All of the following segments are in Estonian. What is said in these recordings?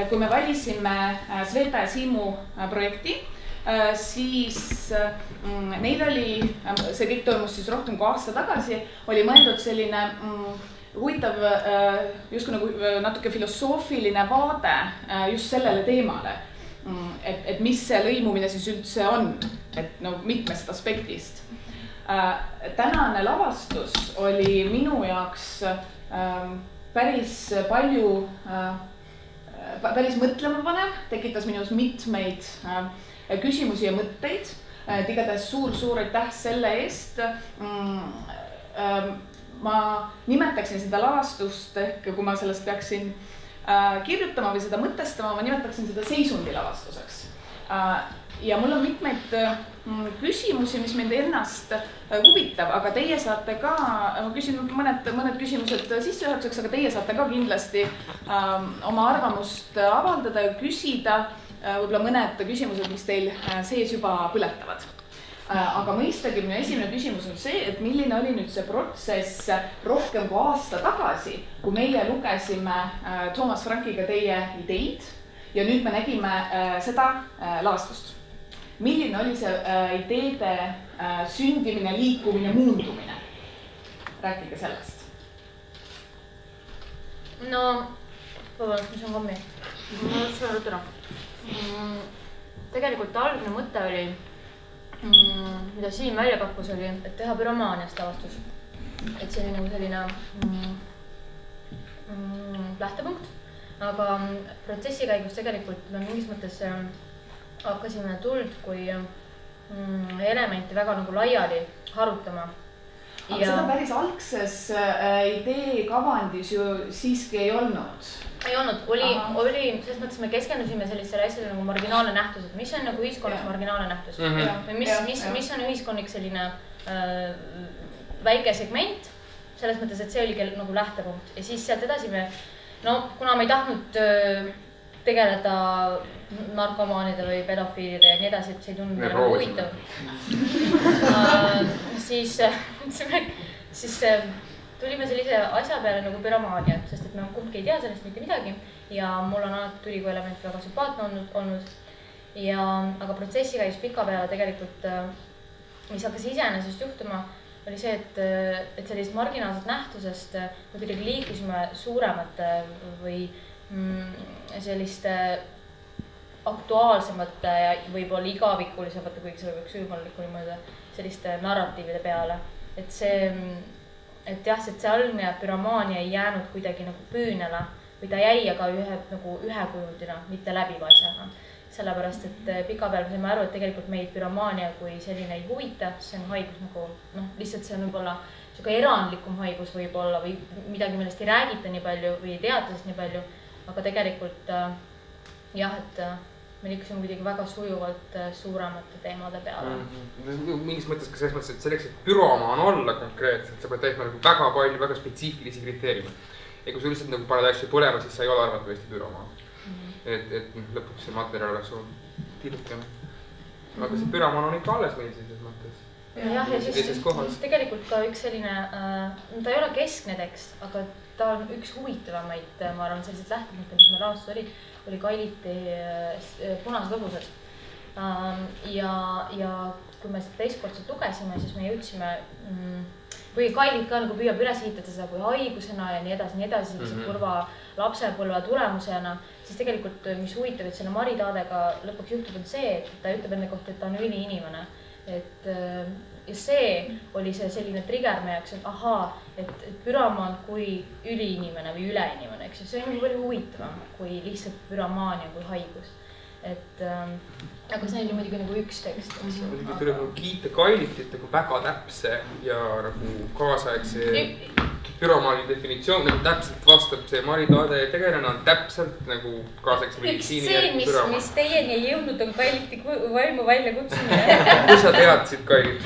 kui me valisime Sveta ja Siimu projekti, siis neil oli, see kõik toimus siis rohkem kui aasta tagasi, oli mõeldud selline huvitav, justkui nagu natuke filosoofiline vaade just sellele teemale, et mis see lõimumine siis üldse on, et no mitmest aspektist. Tänane lavastus oli minu jaoks päris mõtlema panev, tekitas minus mitmeid küsimusi ja mõtteid, et igatahes suur aitäh selle eest. Ma nimetaksin seda lavastust, ehk kui ma sellest peaksin kirjutama või seda mõtestama, ma nimetaksin seda seisundilavastuseks. Ja mul on mitmeid küsimusi, mis mind ennast huvitab, aga teie saate ka, ma küsin mõned küsimused sissejuhatuseks, aga teie saate ka kindlasti oma arvamust avaldada ja küsida võib-olla mõned küsimused, mis teil sees juba põletavad. Aga mõistagi minu esimene küsimus on see, et milline oli nüüd see protsess rohkem kui aasta tagasi, kui meie lugesime Thomas Frankiga teie ideid ja nüüd me nägime seda lavastust. Milline oli see ideede sündimine, liikumine, muundumine? Rääkige sellest. No, vabandust, mis on kommi? Ma olen rutuna. Tegelikult algne mõte oli, mida Siim välja pakkus, oli, et teha Pyromaaniast lavastus. Et see oli nagu selline lähtepunkt. Aga protsessi käigus tegelikult mingis mõttes hakkasime tuld kui elemente väga nagu laiali harutama. Aga seda päris algses idee kavandis ju siiski ei olnud. Ei olnud, oli, selles mõttes me keskendusime sellistele asjadele nagu marginaalne nähtus, et mis on nagu ühiskonnas marginaalne nähtus või mis on ühiskonnik selline väike segment, selles mõttes, et see oli nagu lähtepunkt ja siis sealt edasi me, kuna me ei tahtnud tegeleda narkomaanide või pedofiilide ja nii edasi, et see ei tunnud meile huvitav. Siis tulime sellise asja peale nagu Pyromaania, sest et me kumbki ei tea sellest mitte midagi ja mul on alati tuli kui element väga sümpaatne olnud. Aga protsessi käis pika peale tegelikult, mis hakkas iseenesest juhtuma, oli see, et sellist marginaalset nähtusest me kuidagi liikusime suuremate või selliste aktuaalsemate ja võib-olla igavikulisemate, kuigi see võiks ülmallikuni mõelda, selliste narratiivide peale. Et jah, see algne Pyromaania ei jäänud kuidagi nagu püünele või ta jäi aga ühekujundina, mitte läbiva asjana. Sellepärast, et pika peal saime aru, et tegelikult meid Pyromaania kui selline ei huvita, see on haigus nagu, lihtsalt see on võib-olla erandlikum haigus võib-olla või midagi, millest ei räägita nii palju või ei teata sest nii palju, aga tegelikult jah, et me liikusime kuidagi väga sujuvalt suuremate teemade peale. Mingis mõttes ka selles mõttes, et selleks, et Pyromaan olla konkreetselt, sa pead täitma väga palju, väga spetsiifilisi kriteeriume. Ja kui sa lihtsalt nagu paned asju põlema, siis sa ei ole arvatavasti Pyromaan. Et lõpuks see materjal oleks tilukene. Aga see Pyromaan on ikka alles meil selles mõttes. Jah, ja siis tegelikult ka üks selline, ta ei ole keskne tekst, aga ta on üks huvitavamaid, ma arvan, sellised lähtepunktid, mis meil lavastus oli Kailiti punased hobused. Ja kui me seda teistkordselt lugesime, siis me jõudsime, või Kailit ka nagu püüab üles hiitada seda kui haigusena ja nii edasi, kurva lapsepõlve tulemusena, siis tegelikult, mis huvitav, et selle Mari Taadega lõpuks juhtub on see, et ta ütleb enne kohta, et ta on üliinimene. Ja see oli see selline trigger meie jaoks, et ahaa, et Pyromaan kui üliinimene või üleinimene, eks ju, see on palju huvitavam kui lihtsalt Pyromaania kui haigus. Aga see oli muidugi nagu üks tekst. Tuleb kiita Kailitit nagu väga täpse ja nagu kaasaegse Pyromaani definitsioon, nagu täpselt vastab see Mari Taade tegelane on täpselt nagu kaasaegse meditsiini järgi Pyromaan. Mis teieni ei jõudnud on Kailiti vaimu välja kutsumine. Kus sa teadsid Kailit?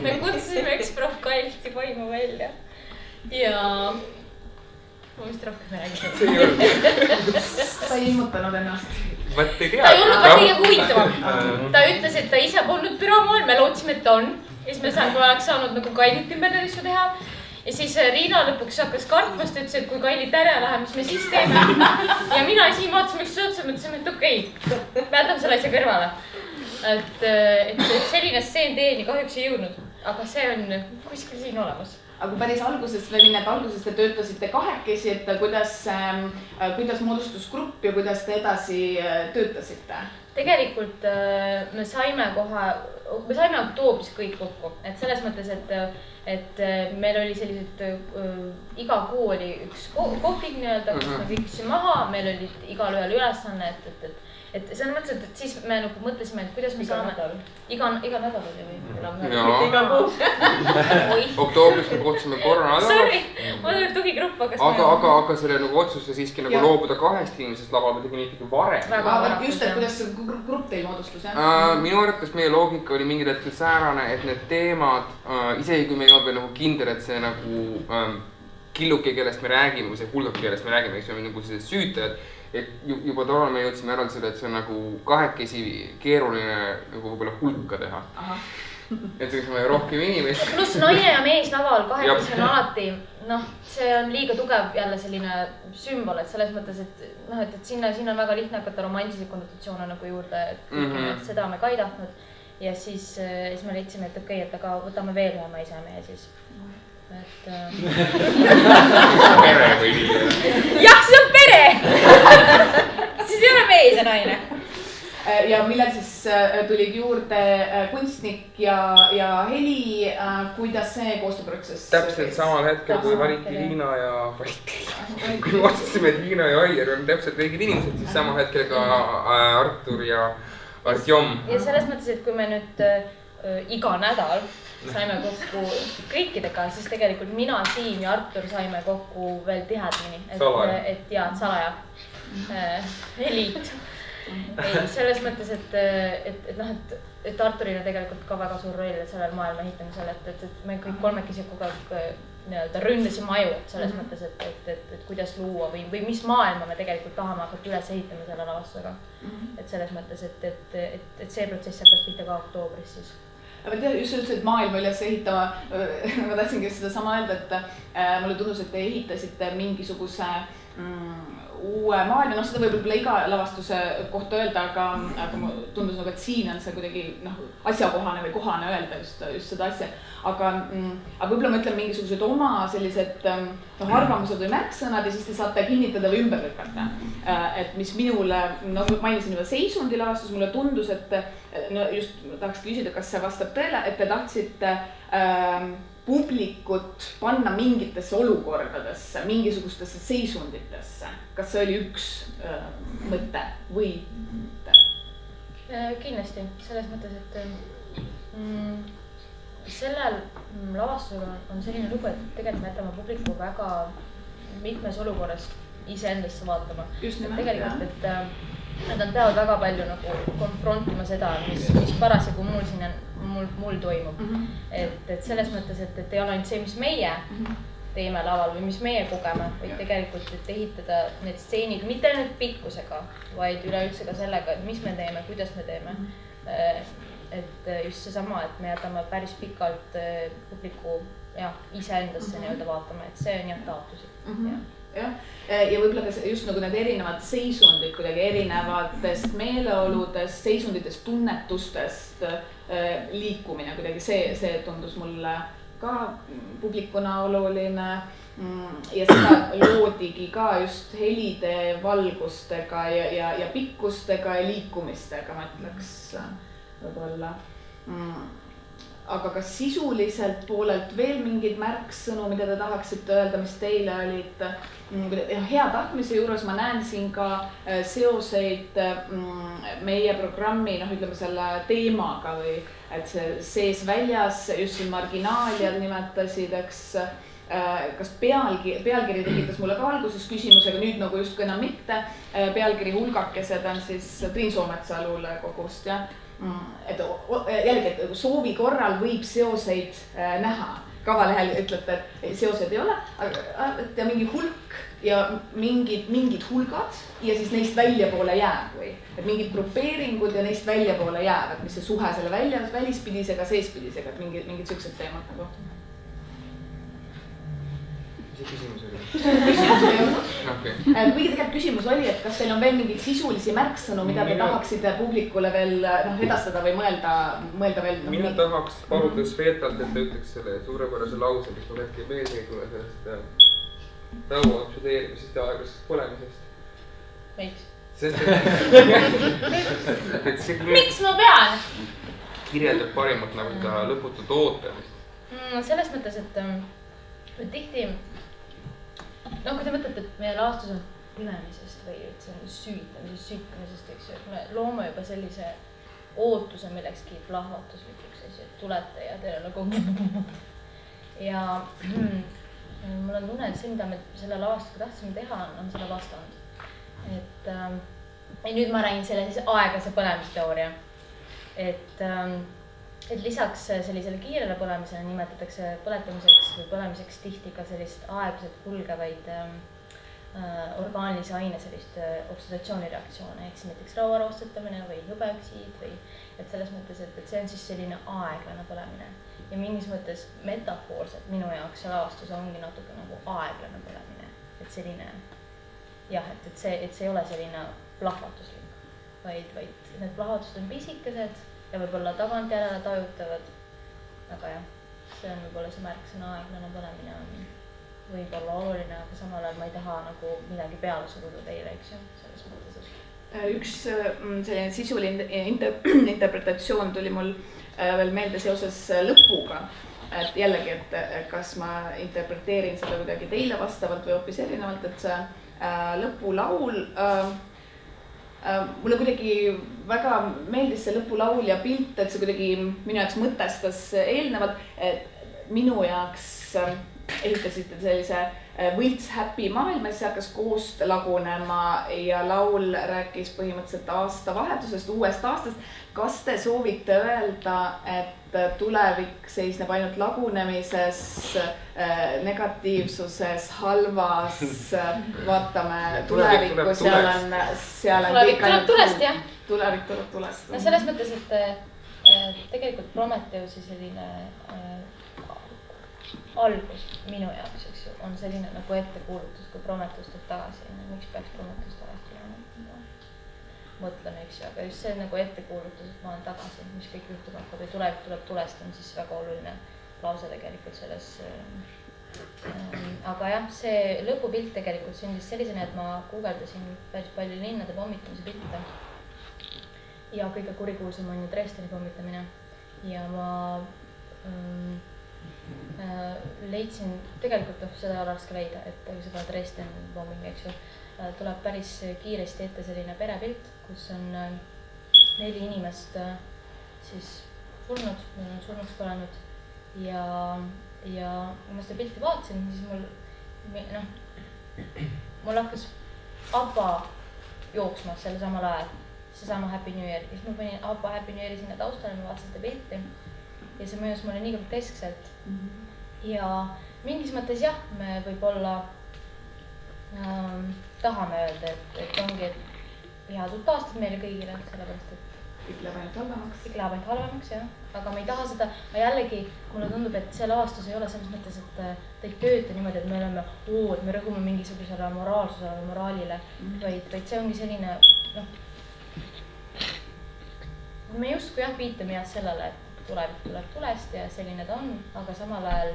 Me kutsusime eksprof Kailiti vaimu välja ja ma vist rohkem ei räägi. Sa ei ilmutanud ennast. Ta ei olnud väga kõige huvitavam. Ta ütles, et ta ise polnud Pyromaan, me lootsime, et ta on. Ja siis me oleks saanud nagu Kailit ümbernelissu teha. Ja siis Riina lõpuks hakkas kartmast, ütles, et kui Kailit ära läheb, mis me siis teeme. ja mina siin vaatasime üks otsa, mõtlesime, et okei, jätame selle asja kõrvale. Et selline stseen teieni kahjuks ei jõudnud, aga see on kuskil siin olemas. Aga kui päris algusest veel minna, et alguses te töötasite kahekesi, et kuidas moodustus grupp ja kuidas te edasi töötasite? Tegelikult me saime oktoobris kõik kokku, et selles mõttes, et meil oli sellised iga kuu oli üks kohvik nii-öelda, kus me viiksime maha, meil oli igal ühel ülesanne, et selles mõttes, et siis me nagu mõtlesime, et kuidas me saame iga nädal oli või? Iga kuu. Oktoobris me kohtusime korra nädalas. Sorry, ma olen tugigrupp, aga selle nagu otsuste siiski nagu loobuda 2 inimesest laval või tegime ikkagi varem. Just, et kuidas grupp teil moodustus, jah? Minu arvates meie loogika oli mingil hetkel säärane, et need teemad, isegi kui me ei olnud veel nagu kindel, et see nagu killuke, kellest me räägime või see hulgake, kellest me räägime, eks me nagu sellised süütajad, et juba toona me jõudsime järeldusele, et see on nagu kahekesi keeruline nagu võib-olla hulka teha. Et võiks me rohkem inimest. Plus naine ja mees laval kahekesi on alati, see on liiga tugev jälle selline sümbol, et selles mõttes, et sinna on väga lihtne hakata romantilisi konnotatsioone nagu juurde, et seda me ka ei tahtnud. Ja siis me leidsime, et okei, et aga võtame veel ühe naise ja mehe siis. Pere või nii? Jah, see on pere! Siis ei ole mees ja naine. Ja millal siis tulid juurde kunstnik ja heli, kuidas see koostööprotsess? Täpselt samal hetkel, kui valiti Liina ja kui me otsustasime, et Liina ja Aier on täpselt õiged inimesed, siis samal hetkel ka Artur ja Artjom. Ja selles mõttes, et kui me nüüd iga nädal saime kokku kõikidega, siis tegelikult mina, Siim ja Artur saime kokku veel tihedamini. Salaja. Salaja. Eliit. Ei, selles mõttes, et Arturil on tegelikult ka väga suur roll sellel maailma ehitamisel, et me kõik kolmekesi kogu aeg ründasime aju selles mõttes, et kuidas luua või mis maailma me tegelikult tahame hakata üles ehitama selle lavastusega. Et selles mõttes, et see protsess hakkas pihta ka oktoobris siis. Aga just üldse, et maailma üles ehitama, ma tahtsingi seda sama öelda, et mulle tundus, et te ehitasite mingisuguse uue maailma, seda võib-olla iga lavastuse kohta öelda, aga tundus nagu, et siin on see kuidagi asjakohane või kohane öelda just seda asja. Aga võib-olla ma ütlen mingisugused oma sellised arvamused või märksõnad ja siis te saate kinnitada või ümber lükata. Et mis minule, mainisin juba seisundi lavastus, mulle tundus, et just tahaks küsida, kas see vastab tõele, et te tahtsite publikut panna mingitesse olukordadesse, mingisugustesse seisunditesse. Kas see oli üks mõte või mõte? Kindlasti, selles mõttes, et sellel lavastusel on selline lugu, et tegelikult me jätame publiku väga mitmes olukorras iseendasse vaatama. Tegelikult, et nad peavad väga palju nagu konfrontima seda, mis parasjagu mul toimub. Et selles mõttes, et ei ole ainult see, mis meie teeme laval või mis meie kogeme, vaid tegelikult, et ehitada need stseenid mitte ainult pikkusega, vaid üleüldse ka sellega, et mis me teeme, kuidas me teeme. Et just seesama, et me jätame päris pikalt publiku iseendasse nii-öelda vaatama, et see on taotlusi. Ja võib-olla ka just nagu need erinevad seisundid kuidagi erinevatest meeleoludest, seisunditest, tunnetustest liikumine kuidagi, see tundus mulle ka publikuna oluline ja seda loodigi ka just helide, valgustega ja pikkustega ja liikumistega, ma ütleks võib-olla. Aga kas sisuliselt poolelt veel mingid märksõnu, mida te tahaksite öelda, mis teile olid hea tahtmise juures, ma näen siin ka seoseid meie programmi, ütleme selle teemaga või et see sees-väljas, just siin marginaaliad nimetasid, eks kas pealkiri tekitas mulle ka alguses küsimusega, nüüd nagu justkui enam mitte, pealkiri hulgakesed on siis Triin Soometsa luulekogust, jah. Et jällegi, et soovi korral võib seoseid näha. Kavalehel ütlete, et seoseid ei ole, aga mingi hulk ja mingid hulgad ja siis neist väljapoole jääb või. Et mingid grupeeringud ja neist väljapoole jääb, et mis see suhe selle välispidisega, seespidisega, et mingid sellised teemad nagu. Mis see küsimus oli? Küsimus ei olnud. Okay. Kuigi tegelikult küsimus oli, et kas teil on veel mingeid sisulisi märksõnu, mida te tahaksite publikule veel edastada või mõelda veel? Mina tahaks paluda Svetalt, et ta ütleks selle suurepärase lause, mis mul hetki meelde ei tule sellest raua absudeerimisest ja aeglasest põlemisest. Miks? Sest et see miks ma pean? kirjeldab parimalt nagu seda lõputut ootamist. Selles mõttes, et tihti, kui te mõtlete, et meie laastus on põlemisest või üldse süütamisest, sütamisest, eks ju, et me loome juba sellise ootuse millekski plahvatuslikuks, et tulete ja teil on nagu ja mul on tunne, et see, mida me selle lavastuga tahtsime teha, on selle vastand. Et nüüd ma räägin selle siis aeglase põlemisteooria. Et lisaks sellisele kiirele põlemisele nimetatakse põletamiseks või põlemiseks tihti ka sellist aeglaselt kulgevaid orgaanilise aine sellist oksidatsioonireaktsioone, ehk siis näiteks rauaroostetamine või hõbeoksiid või et selles mõttes, et see on siis selline aeglane põlemine. Ja mingis mõttes metafoorselt minu jaoks see lavastus ongi natuke nagu aeglane põlemine. Et selline, jah, et see ei ole selline plahvatuslik, vaid need plahvatused on pisikesed ja võib-olla tagantjärele tajutavad. Aga jah, see on võib-olla see märksõna aeglane põlemine on võib-olla oluline, aga samal ajal ma ei taha nagu midagi peale suruda teile, eks ju, selles mõttes. Üks selline sisuline interpretatsioon tuli mul veel meelde seoses lõpuga. Et jällegi, et kas ma interpreteerin seda kuidagi teile vastavalt või hoopis erinevalt, et see lõpulaul, mulle kuidagi väga meeldis see lõpulaul ja pilt, et see kuidagi minu jaoks mõtestas eelnevalt, et minu jaoks ehitasite sellise võlts happy maailma, siis hakkas koost lagunema ja laul rääkis põhimõtteliselt aastavahetusest, uuest aastast. Kas te soovite öelda, et tulevik seisneb ainult lagunemises, negatiivsuses, halvas, vaatame tulevikku, seal on tulevik tuleb tulest, jah. Tulevik tuleb tulest. No selles mõttes, et tegelikult Prometheusi selline algus minu jaoks, eks ju, on selline nagu ettekuulutus, kui Prometheus tuleb tagasi. Miks peaks Prometheus tagasi tulema? Mõtlen, eks ju, aga just see nagu ettekuulutus, et ma olen tagasi, mis kõik juhtub hakkab ja tulevik tuleb tulest, on siis väga oluline lause tegelikult selles. Aga jah, see lõpupilt tegelikult sündis sellisena, et ma guugeldasin päris palju linnade pommitamise pilte. Ja kõige kurikuulsam on ju Dresdeni pommitamine. Ja ma leidsin, tegelikult seda oleks ka leida, et seda Dresden bombing, eks ju, tuleb päris kiiresti ette selline perepilt, kus on 4 inimest siis surnuks põlenud ja kui ma seda pilti vaatasin, siis mul hakkas ABBA jooksma selle samal ajal, seesama Happy New Year, siis ma panin ABBA Happy New Yeari sinna taustale, ma vaatasin seda pilti ja see mõjus mulle nii groteskselt. Ja mingis mõttes jah, me võib-olla tahame öelda, et ongi, et head uut aastat meile kõigile, sellepärast, et kõik läheb ainult halvemaks. Kõik läheb ainult halvemaks, jah. Aga ma ei taha seda, ma jällegi, mulle tundub, et see lavastus ei ole selles mõttes, et ta ei tööta niimoodi, et me oleme, et me rõhume mingisugusele moraalsusele või moraalile, vaid see ongi selline, me justkui jah viitame jah sellele, et tulevik tuleb tulest ja selline ta on, aga samal ajal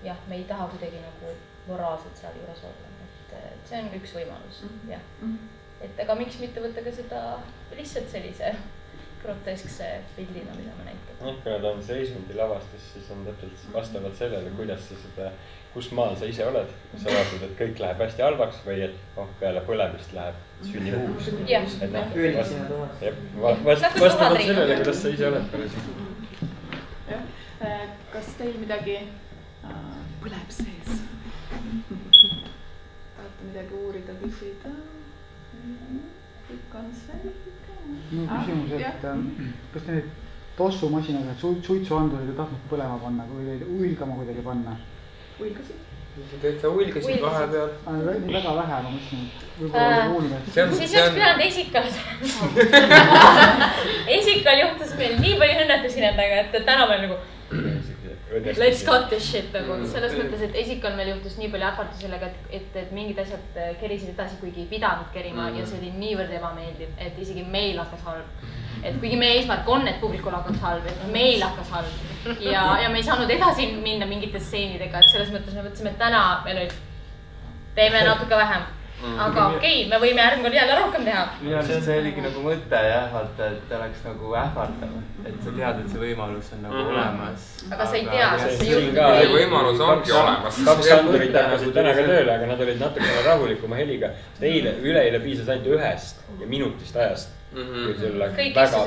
jah, me ei taha kuidagi nagu moraalselt seal juures olla, et see on üks võimalus, jah. Et aga miks mitte võtta ka seda lihtsalt sellise groteskse pildina, mida ma näitan. Kui nad on seisundi lavastus, siis on täpselt vastavalt sellele, kuidas sa seda, kus maal sa ise oled. Sa vaatad, et kõik läheb hästi halvaks või et peale põlemist läheb sünnib uus. Vastavalt sellele, kuidas sa ise oled. Kas teil midagi põleb sees? Tahate midagi uurida, küsida? Kõik on selge. Minu küsimus, et kas te neid tossumasinaga suitsuandurid ei tahtnud põlema panna või uilgama kuidagi panna? Uilgasid? Sa uilgasid vahepeal? Nii väga vähe, ma mõtlesin, võib-olla kuulme. Siis oleks pidanud Esikal. Esikal juhtus meil nii palju õnnetusi nendega, et täna meil nagu let's cut this shit nagu. Selles mõttes, et esikal meil juhtus nii palju ähvardu sellega, et mingid asjad kerisid edasi, kuigi ei pidanud kerima ja see oli niivõrd ebameeldiv, et isegi meil hakkas halb. Et kuigi meie eesmärk on, et publikul hakkas halb, et meil hakkas halb ja me ei saanud edasi minna mingite stseenidega, et selles mõttes me mõtlesime, et täna meil oli, teeme natuke vähem. Aga okei, me võime järgmine jälle rohkem teha. Minu arust see oligi nagu mõte jah, vaata, et oleks nagu ähvardav, et sa tead, et see võimalus on nagu olemas. Aga sa ei tea, sest see juhtub. See võimalus ongi olemas. 2 andurit hakkasid täna ka tööle, aga nad olid natukene rahulikuma heliga. Üleeile piisas ainult 1 ja minutist ajast. Kui sul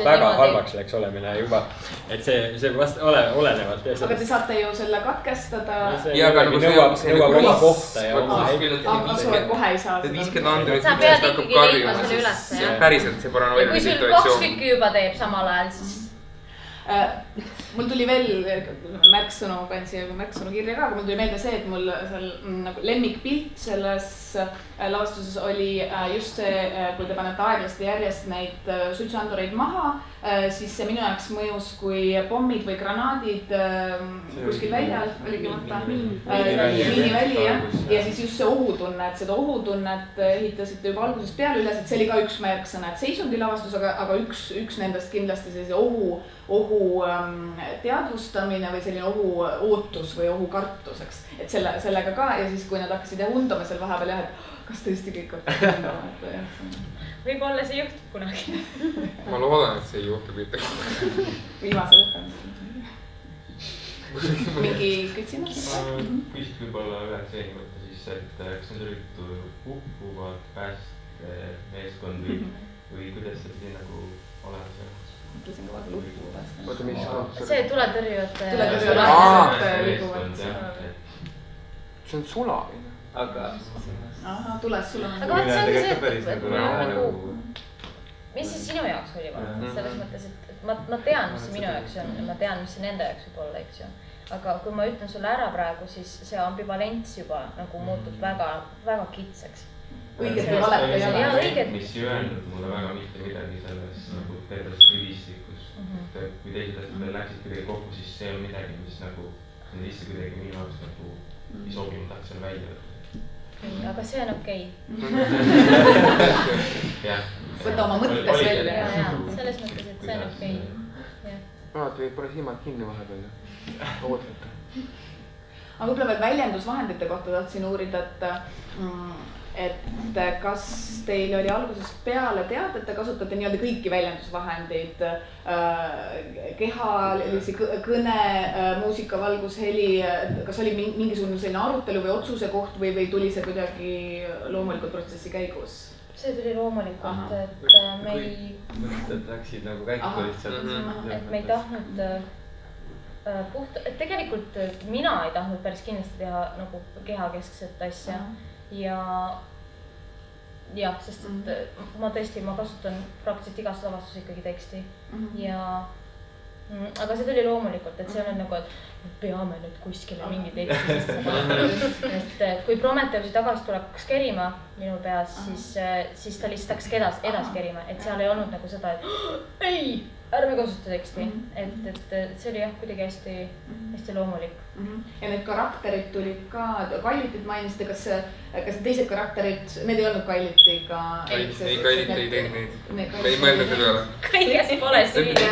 väga halvaks läks olemine juba, et see vast olenevad. Aga te saate ju selle katkestada. Ja aga nagu nõuab oma kohta ja oma aga sulle kohe ei saa seda. 50 andurit sa pead ikkagi leidma selle üles. Päriselt see paranoiline situatsioon. Kui sul 2 tükki juba teeb samal ajal, siis mul tuli veel märksõnu, kandsin märksõnu kirja ka, aga mul tuli meelde see, et mul seal nagu lemmikpilt selles lavastuses oli just see, kui te panete aeglasti järjest neid suitsuandureid maha, siis see minu jaoks mõjus kui pommid või granaadid kuskil väljal, oligi miiniväli ja siis just see ohutunne, et seda ohutunnet ehitasite juba algusest peale üles, et see oli ka üks märksõna, et seisundilavastus, aga üks nendest kindlasti sellise ohu teadvustamine või selline ohu ootus või ohu kartuseks, et sellega ka ja siis kui nad hakkasid undama seal vahepeal jah, et kas tõesti kõik hakkavad undama, et jah. Võib-olla see juhtub kunagi. Ma loodan, et see ei juhtu mitte. Viimase lõppenud. Mingi küsimus? Küsit võib-olla ühe seeni võtta siis, et kas need olid hukkuvad päästemeeskond või kuidas see pidi nagu olema see? Mõtlesin ka vaata lukkuudest. Oota, mis? See tuletõrjujate. See on sulamine. Aga tules sul on. Aga vaat see on see, et nagu, mis see sinu jaoks oli selles mõttes, et ma tean, mis see minu jaoks on ja ma tean, mis see nende jaoks võib olla, eks ju. Aga kui ma ütlen sulle ära praegu, siis see ambivalents juba nagu muutub väga kitsaks. Õiget või valet ei ole. Mis ei öelnud mulle väga mitte midagi selles nagu terves rivistikus. Kui teised asjad veel läksid kuidagi kokku, siis see on midagi, mis nagu lihtsalt kuidagi minu jaoks nagu ei sobi, ma tahaks selle välja võtta. Aga see on okei. Võta oma mõttes välja. Selles mõttes, et see on okei. Alati võid pole silmad kinni vahepeal ja oodata. Aga võib-olla veel väljendusvahendite kohta tahtsin uurida, et kas teil oli algusest peale teada, et te kasutate nii-öelda kõiki väljendusvahendeid, kehalisi kõne, muusika, valgus, heli, kas oli mingisugune selline arutelu või otsuse koht või tuli see kuidagi loomulikult protsessi käigus? See tuli loomulikult, et me ei... Mõtted läksid nagu käiku lihtsalt. Et me ei tahtnud et tegelikult mina ei tahtnud päris kindlasti teha nagu kehakeskset asja. Ja sest et ma kasutan praktiliselt igast lavastus ikkagi teksti aga see tuli loomulikult, et see on nagu, et peame nüüd kuskile mingi teksti, et kui Prometheusi tagasi tuleks kerima minu peas, siis ta lihtsalt hakkas edasi kerima, et seal ei olnud nagu seda, et ei, ärme kasuta teksti, et see oli jah kuidagi hästi loomulik. Ja need karakterid tulid ka, Kailitit mainisite, kas teised karakterid, need ei olnud Kailitiga? Ei, Kailit ei teinud neid. Me ei mõelnud selle üle. Kõiges pole süüdi.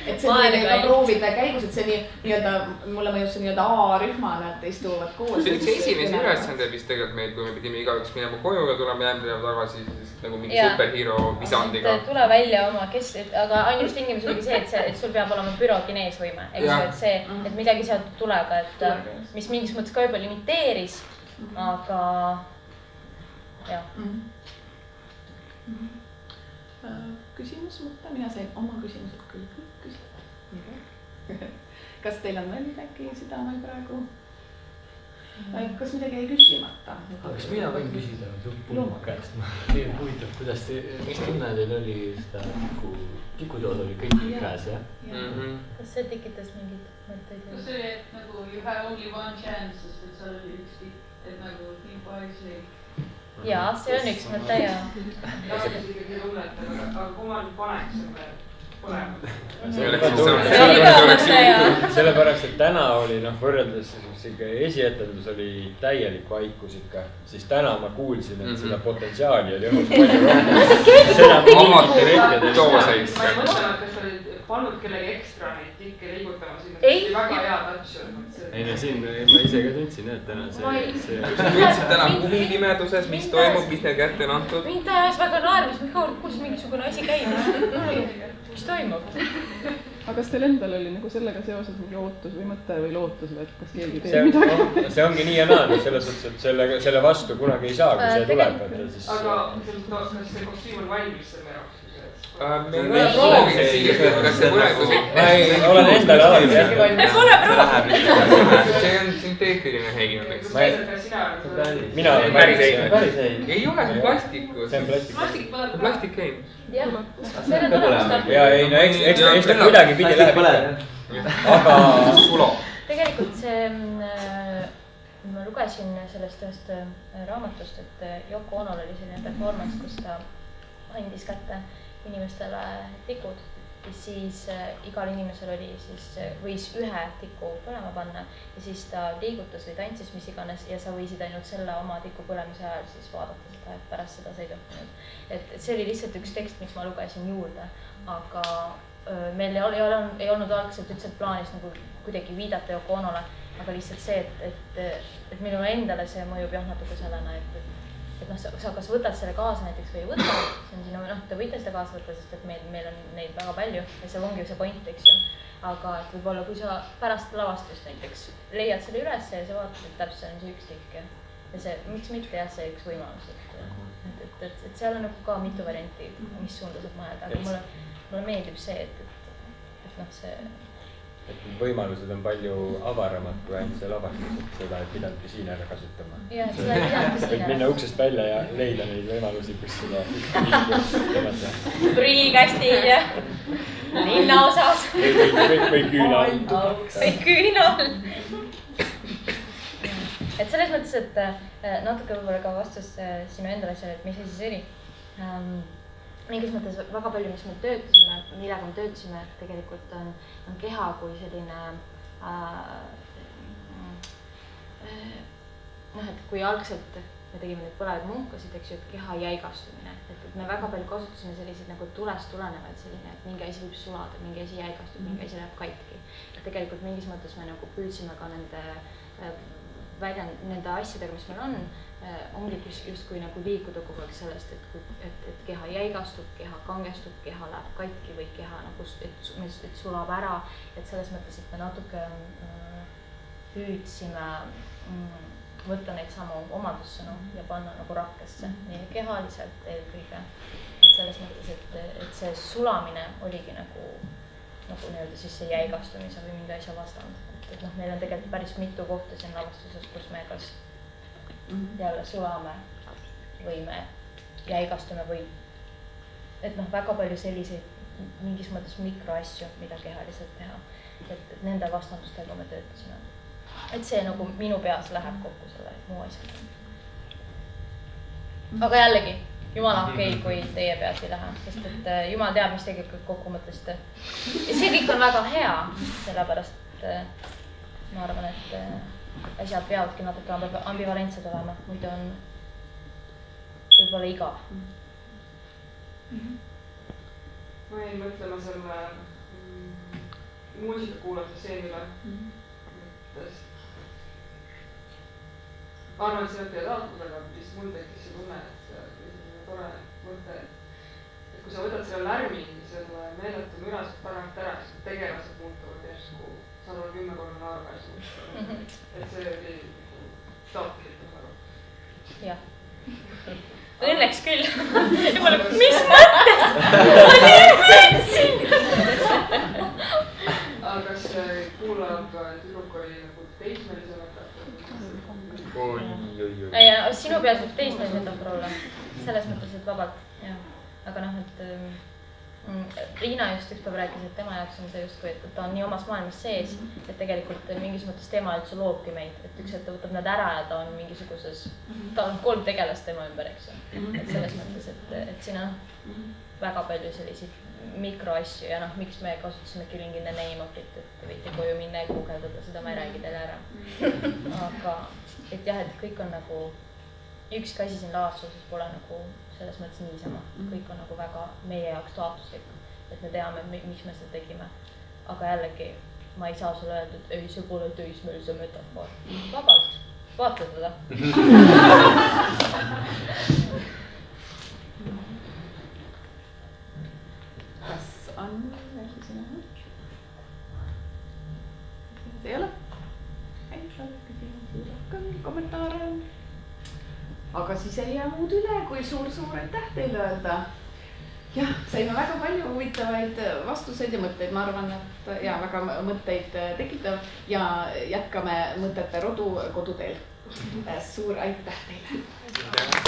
Et see oli ka proovide käigus, et see nii-öelda, mulle mõjus see nii-öelda A-rühmana, et istuvad koos. See oli üks esimesi ülesande vist tegelikult meil, kui me pidime igaüks minema koju ja tulema järgmine tagasi nagu mingi superhero visandiga. Tule välja oma aga ainus tingimus oligi see, et sul peab olema bürokineesvõime. Et see, et midagi sealt tulega, et mis mingis mõttes ka juba limiteeris, aga jah. Küsimus mõte, mina sain oma küsimused küll küsida. Kas teil on veel midagi südamel praegu? Kas midagi jäi küsimata? Kas mina võin küsida Pulma käest? Nii huvitav, kuidas mis tunne teil oli seda tikutood oli kõik käes, jah? Kas see tekitas mingid mõtteid? Kas see oli, et nagu you have only one chance, sest et seal oli üks tikk, et nagu think wisely? Jaa, see on üks mõte ja. Aga kui ma nüüd paneks põlema. Sellepärast, et täna oli võrreldes esietendus oli täielik vaikus ikka, siis täna ma kuulsin, et seda potentsiaali oli õhus palju rohkem. Seda avati rekkedest. Ma ei mõtlenud, kas sa olid pannud kellegi ekstra neid tikke liigutama sinna, see oli väga hea touch. Ei no siin ma ise ka tundsin, et täna see... Tundsid täna huvi pimeduses, mis toimub, mis neil kätte on antud? Mind ajas väga naermas, ma kuulsin mingisugune asi käima. Mis toimub? Aga kas teil endal oli nagu sellega seoses mingi ootus või mõte või lootus, et kas keegi teeb midagi? See ongi nii ja naa, selles suhtes, et selle vastu kunagi ei saa, kui see tuleb. Aga kas see kostüüm on valmis selle jaoks? Me ei ole proovinud siia, kas see praegu... Ma olen endale alati jätnud. See on sünteetiline heigin. Mina olen päris heigin. Ei ole, see on plastikus. See on plastik. Plastik heigin. Jah, see on olemas. Ja ei, no eks ta kuidagi pidi läheb. Aga Sulo. Tegelikult see, ma lugesin sellest ühest raamatust, et Yoko Onol oli selline performance, kus ta andis kätte inimestele tikud ja siis igal inimesel oli võis ühe tiku põlema panna ja siis ta liigutas või tantsis mis iganes ja sa võisid ainult selle oma tiku põlemise ajal siis vaadata seda, et pärast seda sa ei tohtinud. Et see oli lihtsalt üks tekst, mis ma lugesin juurde, aga meil ei olnud algselt üldse plaanis nagu kuidagi viidata Yoko Onole, aga lihtsalt see, et minule endale see mõjub jah natuke sellena, et sa kas võtad selle kaasa näiteks või ei võta, see on sinu, te võite seda kaasa võtta, sest et meil on neid väga palju ja see ongi see point, eks ju. Aga et võib-olla, kui sa pärast lavastust näiteks leiad selle üles ja sa vaatad, et täpselt on see üks tikk ja see, miks mitte jah, see üks võimalus, et seal on nagu ka mitu varianti, mis suunda saab mõelda, aga mulle meeldib see, et see... Et võimalused on palju avaramad kui ainult see lavastus, et seda ei pidanudki siin ära kasutama. Jah, et seda ei pidanudki siin ära. Et minna uksest välja ja leida neid võimalusi, kus seda tõmmata. Prügikastid ja linnaosas. Või küünal. Või küünal. Et selles mõttes, et natuke võib-olla ka vastus sinu endale asjale, et mis asi see oli. Mingis mõttes väga palju, mis me töötasime, millega me töötasime, tegelikult on keha kui selline, et kui algselt me tegime neid põlevaid munkasid, eks ju, et keha jäigastumine, et me väga palju kasutasime selliseid nagu tulest tulenevaid selline, et mingi asi võib sulada, mingi asi jäigastub, mingi asi läheb katki. Et tegelikult mingis mõttes me nagu püüdsime ka nende asjadega, mis meil ongi justkui nagu liikuda kogu aeg sellest, et keha jäigastub, keha kangestub, keha läheb katki või keha nagu, et sulab ära, et selles mõttes, et me natuke püüdsime võtta neid samu omadussõnu ja panna nagu rakkesse, nii kehaliselt eelkõige. Et selles mõttes, et see sulamine oligi nagu nii-öelda siis see jäigastumise või mingi asja vastand. Et meil on tegelikult päris mitu kohta siin lavastuses, kus me kas jälle sulame või me jäigastume või et väga palju selliseid mingis mõttes mikroasju, mida kehaliselt teha. Et nende vastandustega me töötasime. Et see nagu minu peas läheb kokku selle muu asjaga. Aga jällegi, Jumala okei, kui teie peas ei lähe, sest et Jumal teab, mis tegelikult kokku mõtlest. Ja see kõik on väga hea, sellepärast ma arvan, et asjad peavadki natuke ambivalentsed olema, muidu on võib-olla igav. Ma jäin mõtlema selle muusika kuulata seenile. Ma arvan, et see on teie tahtnud, aga vist mul tekkis see tunne, et tore mõte, et kui sa võtad selle lärmi, selle meeletu mürased tagant ära, siis tegelased muutuvad järsku 110 korda naarväärsemaks. Et see oli tahtlik, ma arvan. Jah. Õnneks küll. Mis mõttes? Ma nii mõtsin! Aga kas kuulab tüdruk oli nagu teismelisena? Sinu peas võib teismelisena olla. Selles mõttes, et vabalt. Aga et Riina just üks päev rääkis, et tema jaoks on see justkui, et ta on nii omas maailmas sees, et tegelikult mingis mõttes tema üldse loobki meid, et üks hetk ta võtab nad ära ja ta on mingisuguses, ta on 3 tegelast tema ümber, eks ju. Et selles mõttes, et siin on väga palju selliseid mikroasju ja miks me kasutasime Killing in the Name of'it, et te võite koju minna ja guugeldada, seda ma ei räägi teile ära. Aga et jah, et kõik on nagu, ükski asi siin lavastuses pole nagu selles mõttes niisama. Kõik on nagu väga meie jaoks taotluslik, et me teame, miks me seda tegime. Aga jällegi, ma ei saa sulle öelda, et ei, see pole tõismeelse metafoor. Vabalt, vaata teda. Kas on veel küsimus? Ei ole? Ei ole küsimusi, rohkem kommentaare. Aga siis ei jää muud üle, kui suur aitäh teile öelda. Jah, saime väga palju huvitavaid vastuseid ja mõtteid. Ma arvan, et väga mõtteid tekitav ja jätkame mõtete rodu koduteel. Suur aitäh teile!